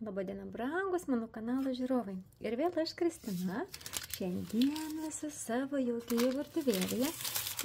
Labadiena, brangus mano kanalo žiūrovai. Ir vėl aš Kristina, šiandien esu savo jaukioje virtuvėlėje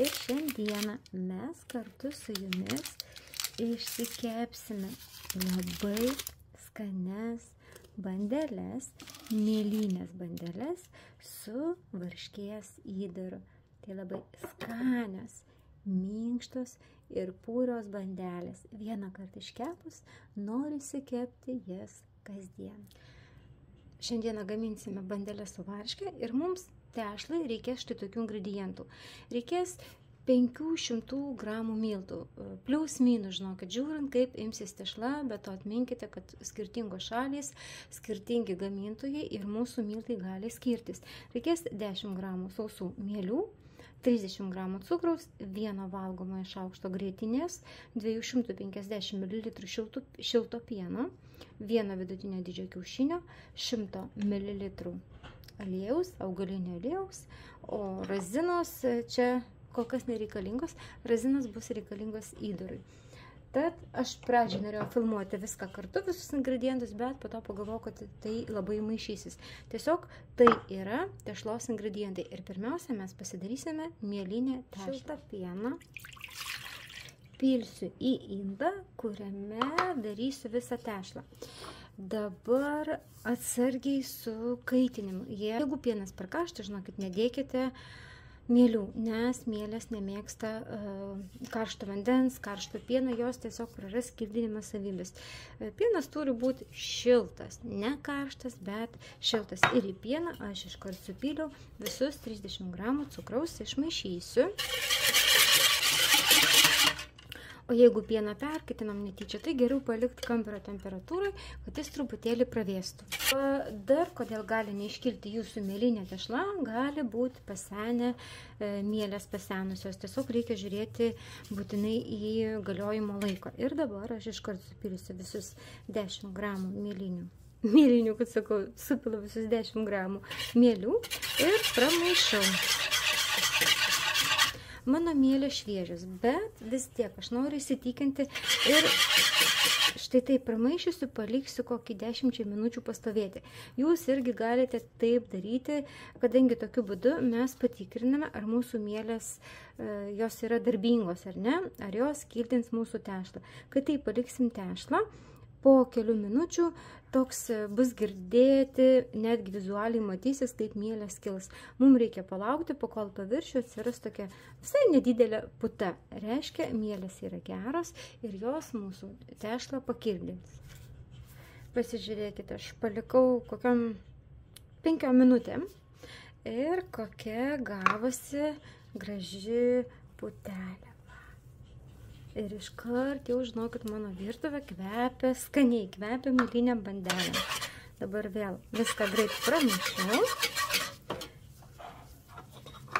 ir šiandieną mes kartu su jumis išsikepsime labai skanias bandeles, mėlynės bandeles su varškės įdaru. Tai labai skanios, minkštos ir pūrios bandelės. Vieną kartą iškepus, norisi kepti jas kasdien. Šiandieną gaminsime bandelę su varške ir mums tešlai reikės štai tokių ingredientų. Reikės 500 gramų miltų, plius minus, žinokit, žiūrint, kaip imsis tešla, bet to atminkite, kad skirtingos šalys, skirtingi gamintojai ir mūsų miltai gali skirtis. Reikės 10 gramų sausų mielių, 30 gramų cukraus, 1 valgomojo šaukšto grietinės, 250 ml šilto pieno, 1 vidutinio dydžio kiaušinio, 100 ml aliejaus, augalinio aliejaus, o razinos čia kol kas nereikalingos, razinos bus reikalingos įdarui. Tad aš pradžiai norėjau filmuoti viską kartu, visus ingredientus, bet po to pagalvojau, kad tai labai maišysis. Tiesiog tai yra tešlos ingredientai. Ir pirmiausia, mes pasidarysime mėlynę tešlą. Šiltą pieną pilsiu į indą, kuriame darysiu visą tešlą. Dabar atsargiai su kaitinimu. Jeigu pienas per karštas, žinokit, nedėkite mielių, nes mielės nemėgsta karšto vandens, karšto pieno, jos tiesiog praras skildinimo savybės. Pienas turi būti šiltas, ne karštas, bet šiltas. Ir į pieną aš iškart supyliau visus 30 gramų cukraus, išmaišysiu. O jeigu pieną perkaitinam netyčia, tai geriau palikti kambario temperatūrai, kad jis truputėlį pravėstų. Dar, kodėl gali neiškilti jūsų mėlynė tešla, gali būti pasenę mielės pasenusios. Tiesiog reikia žiūrėti būtinai į galiojimo laiko. Ir dabar aš iškart supilsiu visus 10 gramų mėlynių, kad sakau, supilu visus 10 gramų mėlių ir pramaišau. Mano mėlė šviežios, bet vis tiek aš noriu įsitikinti ir štai taip pramaišysiu, paliksiu kokį 10 minučių pastovėti. Jūs irgi galite taip daryti, kadangi tokiu būdu mes patikriname, ar mūsų mėlės jos yra darbingos ar ne, ar jos kildins mūsų tešlą. Kai taip paliksim tešlą, po kelių minučių toks bus girdėti, netgi vizualiai matysis, kaip mielės kils. Mums reikia palaukti, po kol paviršių atsiras tokia visai nedidelė puta. Reiškia, mielės yra geros ir jos mūsų tešlą pakildins. Pasižiūrėkite, aš palikau kokiam 5 minutėm ir kokia gavosi graži putelė. Ir iškart jau žinokit, mano virtuvė kvepia skaniai, kvepia mėlynėm bandelėm. Dabar vėl viską greit pramaišau.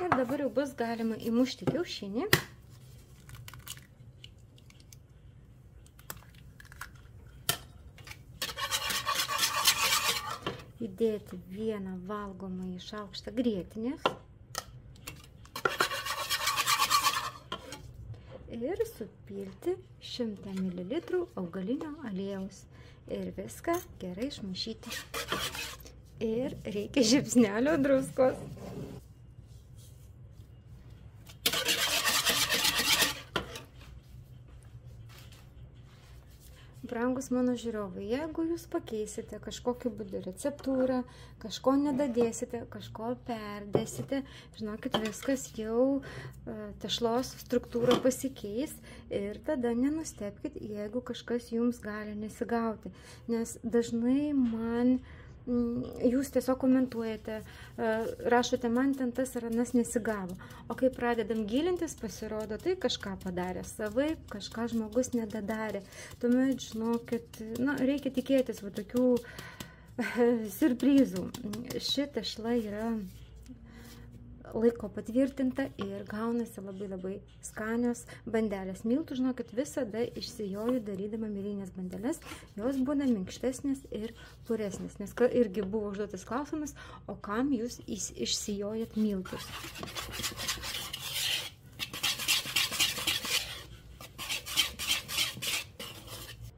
Ir dabar jau bus galima įmušti kiaušinį. Įdėti 1 valgomąjį šaukštą grietinės. Ir supilti 100 ml augalinio aliejaus. Ir viską gerai išmaišyti. Ir reikia žiupsnelio druskos. Brangus mano žiūrovai, jeigu jūs pakeisite kažkokiu būdu receptūrą, kažko nedadėsite, kažko perdėsite, žinokit, viskas jau tešlos struktūra pasikeis ir tada nenustebkit, jeigu kažkas jums gali nesigauti. Nes dažnai man jūs tiesiog komentuojate, rašote, man ten tas ar anas nesigavo. O kai pradedam gilintis, pasirodo, tai kažką padarė savaip, kažką žmogus nedadarė. Tuomet, žinokit, reikia tikėtis va tokių siurprizų. Ši tešla yra laiko patvirtinta ir gaunasi labai skanios bandelės. Miltų, žinokit, visada išsijoju darydama mėlynės bandelės. Jos būna minkštesnės ir puresnės. Nes irgi buvo užduotas klausimas, o kam jūs išsijojat miltus?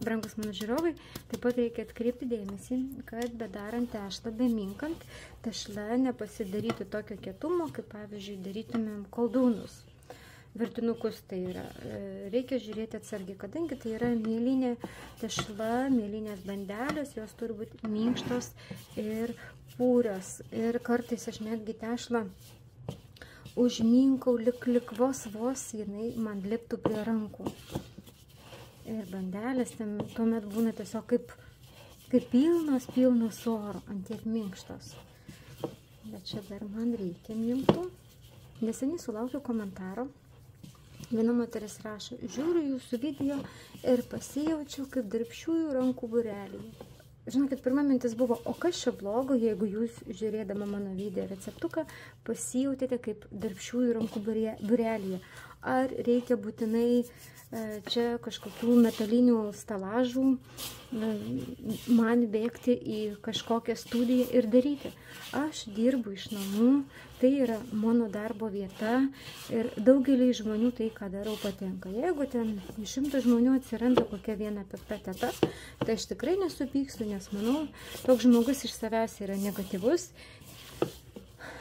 Brangus mano žiūrovai, taip pat reikia atkreipti dėmesį, kad bedarant tešlą, beminkant, tešla nepasidarytų tokio kietumo, kaip pavyzdžiui darytumėm koldūnus. Virtinukus tai yra. Reikia žiūrėti atsargiai, kadangi tai yra mielinė tešla, mielinės bandelės, jos turi būti minkštos ir pūrios. Ir kartais aš netgi tešlą užminkau lik vos jinai man liptų prie rankų. Ir bandelės ten tuomet būna tiesiog kaip pilnos oro, antiek minkštos. Bet čia dar man reikia miltų. Neseniai sulaukiau komentaro. Viena moteris rašo, žiūriu jūsų video ir pasijaučiau kaip darbščiųjų rankų būrelyje. Žinokit, pirma mintis buvo, o kas čia blogo, jeigu jūs žiūrėdama mano video receptuką pasijautėte kaip darbščiųjų rankų būrelyje. Ar reikia būtinai čia kažkokių metalinių stalažų man bėgti į kažkokią studiją ir daryti. Aš dirbu iš namų, tai yra mano darbo vieta ir daugelį žmonių tai, ką darau, patinka. Jeigu ten 100 žmonių atsiranda kokia viena pikta teta, tai aš tikrai nesupykstu, nes manau, toks žmogus iš savęs yra negatyvus.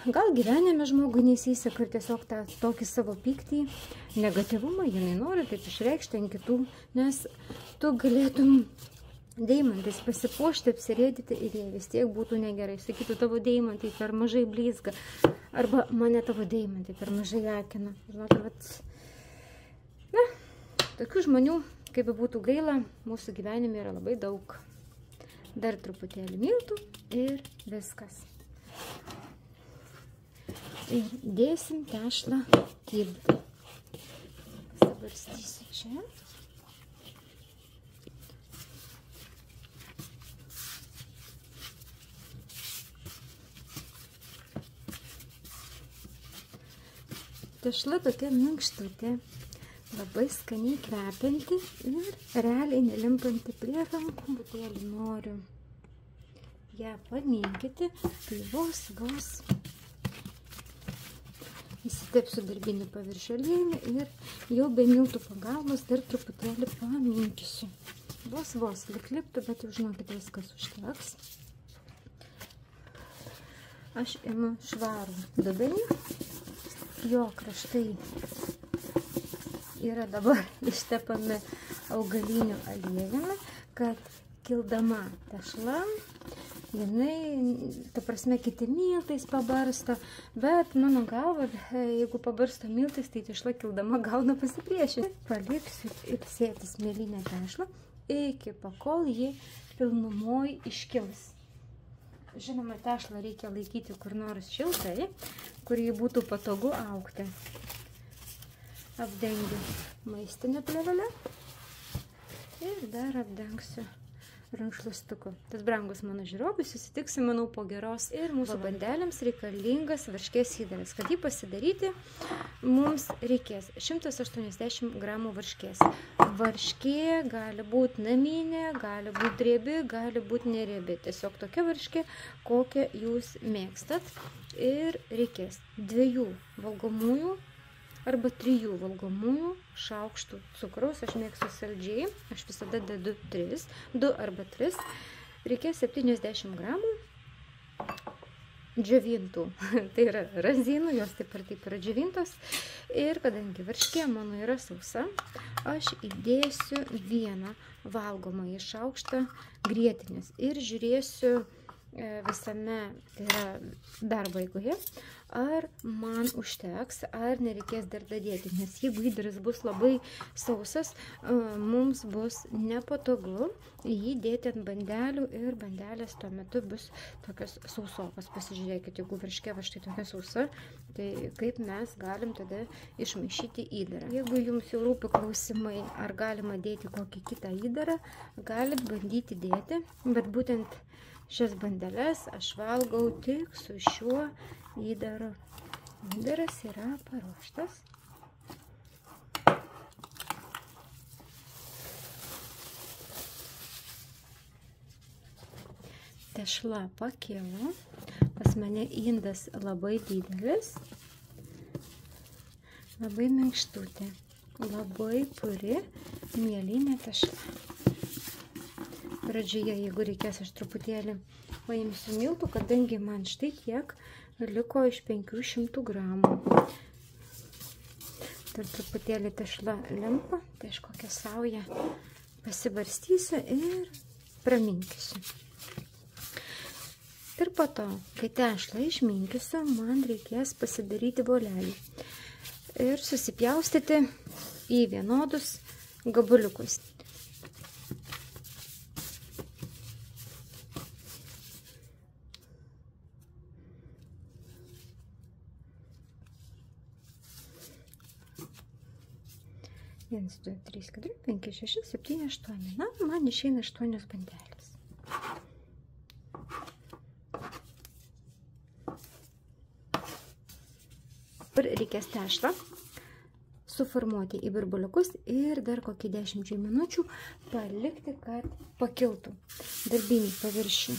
Gal gyvenime žmogui nesiseka ir tiesiog tokį savo pyktį, negatyvumą, jinai nori taip išreikšti ant kitų, nes tu galėtum deimantais pasipuošti, apsirėdyti ir jie vis tiek būtų negerai. Sakytų, tavo deimantai per mažai blizga, arba mane tavo deimantai per mažai akina. Žinokit, na, tokių žmonių, kaip būtų gaila, mūsų gyvenime yra labai daug. Dar truputėlį miltų ir viskas. Ir dėsim tešlą kibti. Sabarstysiu čia. Tešla tokia minkštutė, labai skaniai kvepianti ir realiai nelimpanti prie rankų. Būtėlį noriu ją paminkyti, tai vos įsitepsiu darbinį paviršių aliejumi ir jau be miltų pagalbos dar truputėlį paminkysiu. Vos likliptų, bet jau žinokit, viskas užteks. Aš imu švarų dubenį. Jo kraštai yra dabar ištepami augaliniu aliejumi, kad kildama tešla, jinai, ta prasme, kiti miltais pabarsto, bet mano galva, jeigu pabarsto miltais, tai tešla kildama gauna pasipriešinti. Paliksiu ilsėtis mielinę tešlą iki pakol ji pilnumoj iškils. Žinoma, tešlą reikia laikyti kur nors šiltai, kur jį būtų patogu augti. Apdengiu maistinę plėvelę ir dar apdengsiu rankšluostuku. Tas brangus mano žiūrovai, susitiksim, manau, po geros. Ir mūsų bandelėms reikalingas varškės įdaras. Kad jį pasidaryti, mums reikės 180 gramų varškės. Varškė gali būti naminė, gali būti riebi, gali būti neriebi. Tiesiog tokia varškė, kokią jūs mėgstat. Ir reikės 2 valgomųjų arba 3 valgomųjų šaukštų cukraus. Aš mėgstu saldžiai, aš visada dedu 2 arba 3. Reikės 70 gramų džiovintų, tai yra razinų, jos taip yra džiovintos. Ir kadangi varškė mano yra sausa, aš įdėsiu 1 valgomąjį šaukštą grietinės ir žiūrėsiu visame, tai yra darbo eigoje, ar man užteks, ar nereikės dar dadėti, nes jeigu įdaras bus labai sausas, mums bus nepatogu jį dėti ant bandelių ir bandelės tuo metu bus tokios sausokas. Pasižiūrėkit, jeigu varškė va štai tokia sausa, tai kaip mes galim tada išmaišyti įdarą. Jeigu jums jau rūpi klausimai, ar galima dėti kokį kitą įdarą, galit bandyti dėti, bet būtent šias bandeles aš valgau tik su šiuo įdaru. Įdaras yra paruoštas. Tešla pakilo. Pas mane indas labai didelis. Labai minkštutė. Labai puri mielinė tešla. pradžioje, jeigu reikės, aš truputėlį paimsiu miltų, kadangi man štai tiek liko iš 500 gramų. Dar truputėlį tešla limpa, tai aš kokią saują pasibarstysiu ir praminkysiu. Ir po to, kai tešlą išminkysiu, man reikės pasidaryti volelį ir susipjaustyti į vienodus gabaliukus. Vienas, 2, 3, 4, 5, 6, 7, 8. Na, man išeina 8 bandelės. Dabar reikės tešlą suformuoti į burbuliukus ir dar kokį 10 minučių palikti, kad pakiltų. Darbinį paviršių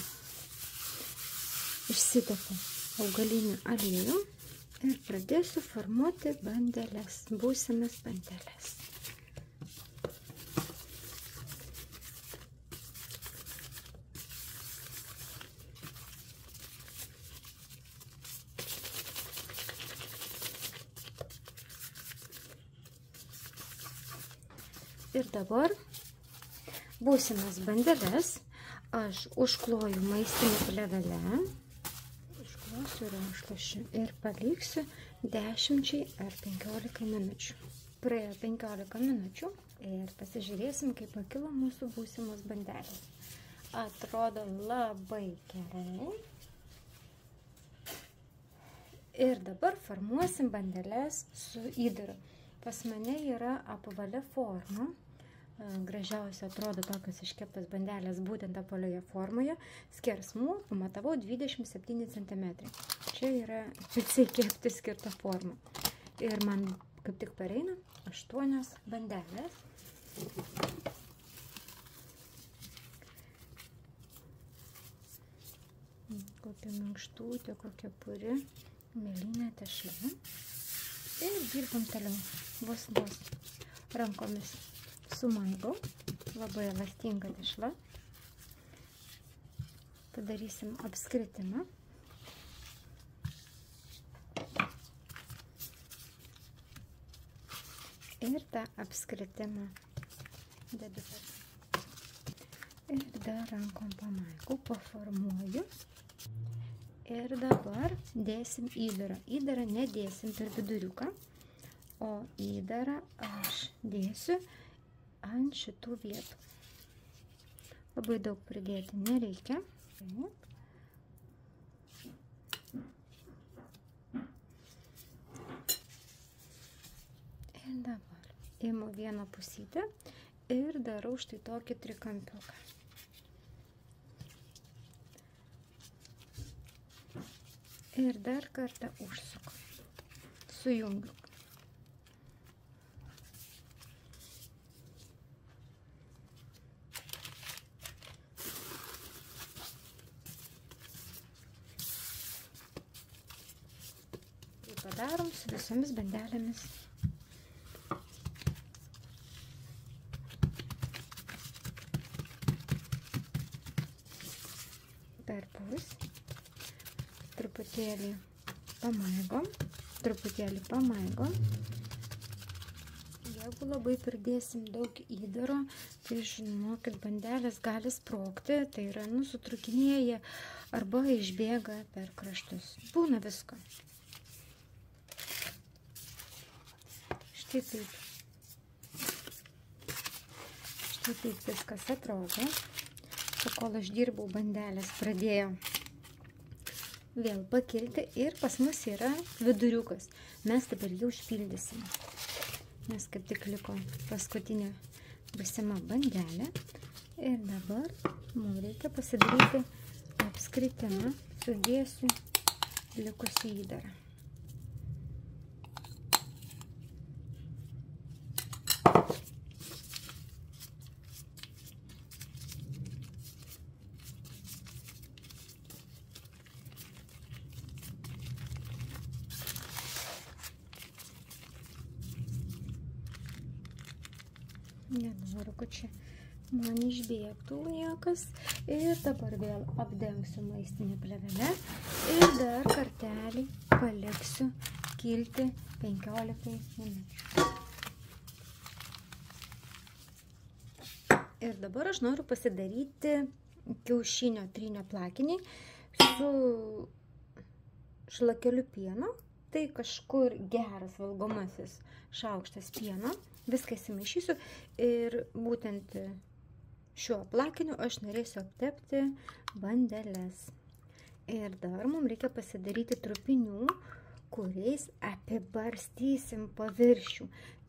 išsitepu augaliniu aliejum ir pradėsiu formuoti bandeles, būsimas bandeles. Ir dabar būsimas bandeles aš užkloju maistine plėvele, užklosiu rankšluosčiu ir paliksiu 10 ar 15 minučių. Praėjo 15 minučių ir pasižiūrėsim, kaip pakilo mūsų būsimos bandelės. Atrodo labai gerai. Ir dabar formuosim bandeles su įdaru. Pas mane yra apvalia forma. Gražiausia atrodo tokios iškeptos bandelės būtent apvalioje formoje. Skersmuo pamatavau 27 cm. Čia yra picai kepti skirta forma. Ir man kaip tik pareina 8 bandelės. Kokia minkštutė, kokia puri mėlynė tešla. Ir dirbam toliau. Vos rankomis sumaigau. Labai elastinga tešla. Padarysim apskritimą. Ir tą apskritimą dedu. Ir dar rankom pamaigau, paformuoju. Ir dabar dėsim įdarą. Įdarą nedėsim per viduriuką, o įdarą aš dėsiu ant šitų vietų. Labai daug pridėti nereikia. Ir dabar imu vieną pusytę ir darau štai tokį trikampiuką. Ir dar kartą užsuku. Sujungiu. Tai padarom su visomis bandelėmis. Per pus. Truputėlį pamaigom. Jeigu labai pridėsim daug įdaro, tai žinokit, bandelės gali sprogti, tai yra sutrukinėja arba išbėga per kraštus. Būna visko. Štai taip viskas atrodo. Kol aš dirbau, bandelės pradėjo vėl pakilti ir pas mus yra viduriukas. Mes dabar jau užpildysim. Nes kaip tik liko paskutinė būsima bandelė. Ir dabar mums reikia pasidaryti apskritimą. Sudėsiu likusį įdarą. Nenoriu, kad čia man išbėgtų niekas. Ir dabar vėl apdengsiu maistinę plėvelę ir dar kartelį paliksiu kilti 15 minučių. Ir dabar aš noriu pasidaryti kiaušinio trynio plakinį su šlakeliu pieno. Tai kažkur geras valgomasis šaukštas pieno. Viską įsimaišysiu ir būtent šiuo plakiniu aš norėsiu aptepti bandeles. Ir dar mums reikia pasidaryti trupinių, kuriais apibarstysim paviršių.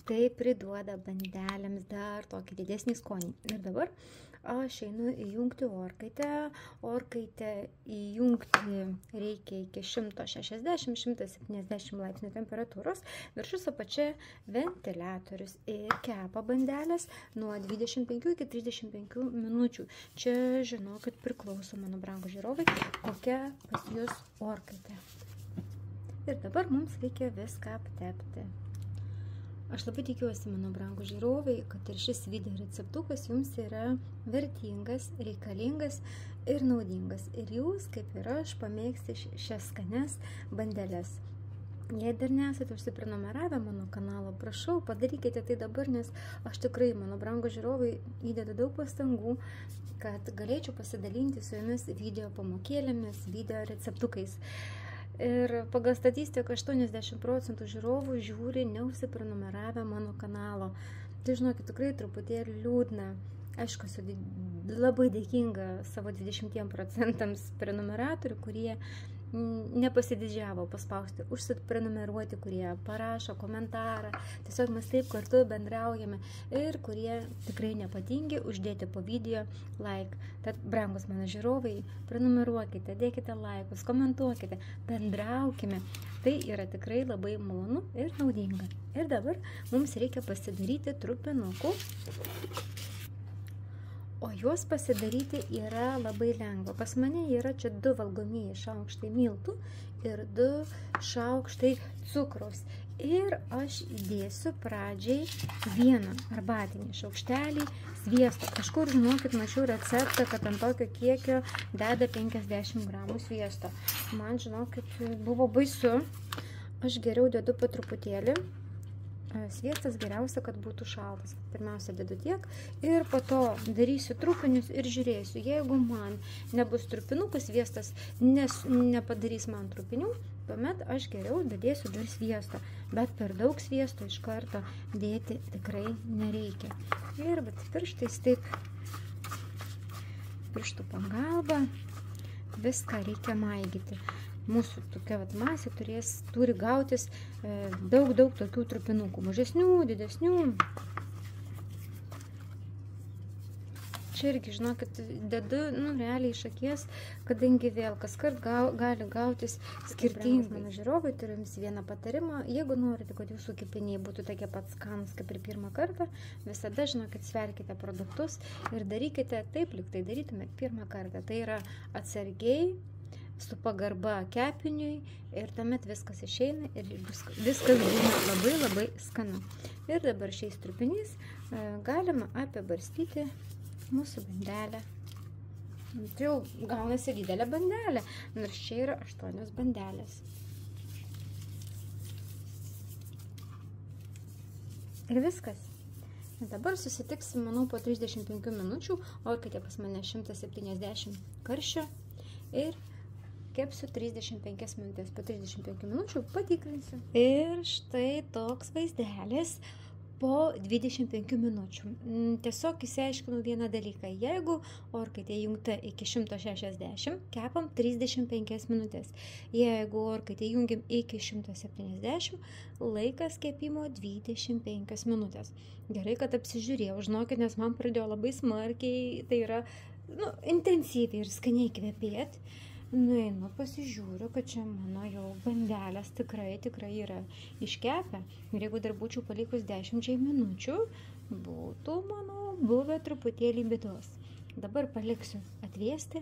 Tai priduoda bandelėms dar tokį didesnį skonį. Ir dabar aš einu įjungti orkaitę. Orkaitę įjungti reikia iki 160-170 laipsnių temperatūros. Viršus apačia ventiliatorius ir kepa bandelės nuo 25 iki 35 minučių. Čia, žinokit, priklauso, mano brangūs žiūrovai, kokia pas jūs orkaitė. Ir dabar mums reikia viską aptepti. Aš labai tikiuosi, mano brangūs žiūrovai, kad ir šis video receptukas jums yra vertingas, reikalingas ir naudingas. Ir jūs, kaip ir aš, pamėgsti šias skanias bandeles. Jei dar nesate užsiprenumeravę mano kanalą, prašau, padarykite tai dabar, nes aš tikrai, mano brangūs žiūrovai, įdedu daug pastangų, kad galėčiau pasidalinti su jumis video pamokėlėmis, video receptukais. Ir pagal statistiką 80% žiūrovų žiūri neužsiprenumeravę mano kanalo. Tai žinokit, tikrai truputėlį liūdna. Aišku, esu labai dėkinga savo 20% prenumeratorių, kurie nepasididžiavo paspausti užsiprenumeruoti, kurie parašo komentarą. Tiesiog mes taip kartu bendraujame ir kurie tikrai nepatingi uždėti po video like. Tad, brangus mano žiūrovai, prenumeruokite, dėkite laikus, komentuokite, bendraukime. Tai yra tikrai labai malonu ir naudinga. Ir dabar mums reikia pasidaryti trupinukų. O juos pasidaryti yra labai lengva. Pas mane yra čia 2 valgomieji šaukštai miltų ir 2 šaukštai cukraus. Ir aš įdėsiu pradžiai 1 arbatinį šaukštelį sviesto. Kažkur, žinokit, mačiau receptą, kad ant tokio kiekio deda 50 gramų sviesto. Man, žinokit, buvo baisu. Aš geriau dedu po truputėlį. Sviestas geriausia, kad būtų šaltas. Pirmiausia, dedu tiek ir po to darysiu trupinius ir žiūrėsiu. Jeigu man nebus trupinukų, sviestas nepadarys man trupinių, tuomet aš geriau dadėsiu dar sviesto. Bet per daug sviesto iš karto dėti tikrai nereikia. Ir bet pirštais taip, pirštų pagalba, viską reikia maigyti. Mūsų tokia masė turi gautis daug tokių trupinukų. Mažesnių, didesnių. Čia irgi, žinokit, dedu, realiai iš akies, kadangi vėl kaskart gali gautis skirtingai. Mano žiūrovai, turiu jums vieną patarimą. Jeigu norite, kad jūsų kepiniai būtų tokie pat skanūs kaip ir pirmą kartą, visada, žinokit, sverkite produktus ir darykite taip, lyg tai darytumėt pirmą kartą. Tai yra atsargiai, su pagarba kepiniui ir tuomet viskas išeina ir viskas būna labai skanu. Ir dabar šiais trupiniais galima apibarstyti mūsų bandelę. Tai jau gaunasi didelė bandelė, nors čia yra 8 bandelės. Ir viskas. Ir dabar susitiksim, manau, po 35 minučių, orkaitė pas mane 170 karščio ir kepsiu 35 minutės. Po 35 minučių patikrinsiu. Ir štai toks vaizdelis po 25 minučių. Tiesiog įsiaiškinau vieną dalyką. Jeigu orkaitė įjungta iki 160, kepam 35 minutės. Jeigu orkaitė įjungiam iki 170, laikas kepimo 25 minutės. Gerai, kad apsižiūrėjau, žinokit, nes man pradėjo labai smarkiai, tai yra intensyviai ir skaniai kvepėti. Nueinu, pasižiūriu, kad čia mano jau bandelės tikrai yra iškepę. Ir jeigu dar būčiau palikus 10 minučių, būtų, manau, buvę truputėlį bėdos. Dabar paliksiu atvėsti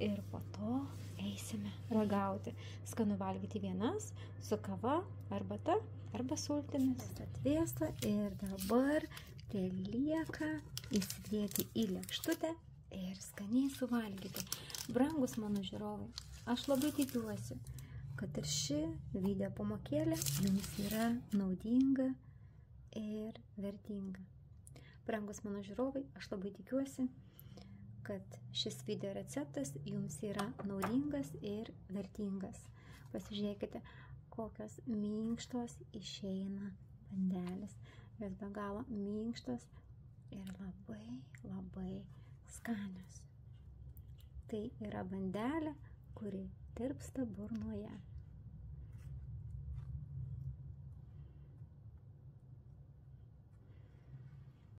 ir po to eisime ragauti. Skanu valgyti vienas su kava, arbata arba sultimis. Atvėsta ir dabar lieka įsidėti į lėkštutę ir skaniai suvalgyti. Brangus mano žiūrovai, aš labai tikiuosi, kad ir ši video pamokėlė jums yra naudinga ir vertinga. Brangus mano žiūrovai, aš labai tikiuosi, kad šis video receptas jums yra naudingas ir vertingas. Pasižiūrėkite, kokios minkštos išeina bandelės. Jos be galo minkštos ir labai skanios. Tai yra bandelė, kuri tirpsta burnoje.